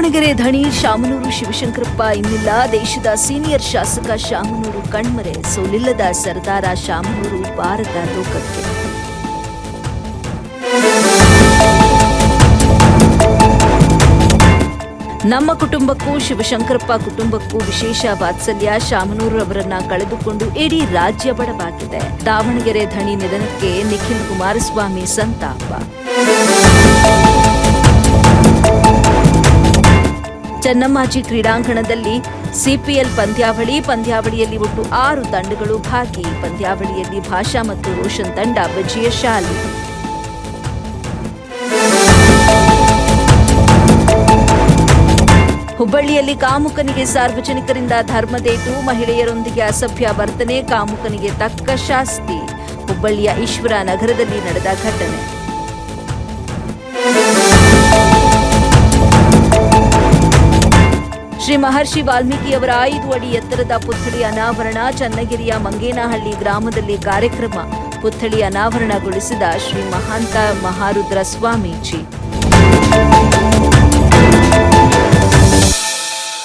ದಾವಣಗೆರೆ ಧಣಿ ಶಾಮನೂರು ಶಿವಶಂಕರಪ್ಪ ಇನ್ನಿಲ್ಲ. ದೇಶದ ಸೀನಿಯರ್ ಶಾಸಕ ಶಾಮನೂರು ಕಣ್ಮರೆ. ಸೋಲಿಲ್ಲದ ಸರ್ದಾರ ಶಾಮನೂರು ಭಾರತ ಲೋಕಕ್ಕೆ. ನಮ್ಮ ಕುಟುಂಬಕ್ಕೂ ಶಿವಶಂಕರಪ್ಪ ಕುಟುಂಬಕ್ಕೂ ವಿಶೇಷ ವಾತ್ಸಲ್ಯ. ಶಾಮನೂರು ಅವರನ್ನ ಕಳೆದುಕೊಂಡು ಇಡೀ ರಾಜ್ಯ ಬಡವಾಗಿದೆ. ದಾವಣಗೆರೆ ಧಣಿ ನಿಧನಕ್ಕೆ ನಿಖಿಲ್ ಕುಮಾರಸ್ವಾಮಿ ಸಂತಾಪ. ಚೆನ್ನಮ್ಮಾಜಿ ಕ್ರೀಡಾಂಗಣದಲ್ಲಿ ಸಿಪಿಎಲ್ ಪಂದ್ಯಾವಳಿಯಲ್ಲಿ ಒಟ್ಟು 6 ತಂಡಗಳು ಭಾಗಿ. ಪಂದ್ಯಾವಳಿಯಲ್ಲಿ ಭಾಷಾ ಮತ್ತು ರೋಷನ್ ತಂಡ ವಿಜಯಶಾಲಿ. ಹುಬ್ಬಳ್ಳಿಯಲ್ಲಿ ಕಾಮುಕನಿಗೆ ಸಾರ್ವಜನಿಕರಿಂದ ಧರ್ಮದೇಟು. ಮಹಿಳೆಯರೊಂದಿಗೆ ಅಸಭ್ಯ ವರ್ತನೆ, ಕಾಮುಕನಿಗೆ ತಕ್ಕ ಶಾಸ್ತಿ. ಹುಬ್ಬಳ್ಳಿಯ ಈಶ್ವರ ನಗರದಲ್ಲಿ ನಡೆದ ಘಟನೆ. ಶ್ರೀ ಮಹರ್ಷಿ ವಾಲ್ಮೀಕಿಯವರ 5 ಅಡಿ ಎತ್ತರದ ಪುತ್ಥಳಿ ಅನಾವರಣ. ಚನ್ನಗಿರಿಯ ಮಂಗೇನಹಳ್ಳಿ ಗ್ರಾಮದಲ್ಲಿ ಕಾರ್ಯಕ್ರಮ. ಪುತ್ಥಳಿ ಅನಾವರಣಗೊಳಿಸಿದ ಶ್ರೀ ಮಹಾಂತ ಮಹಾರುದ್ರ ಸ್ವಾಮೀಜಿ.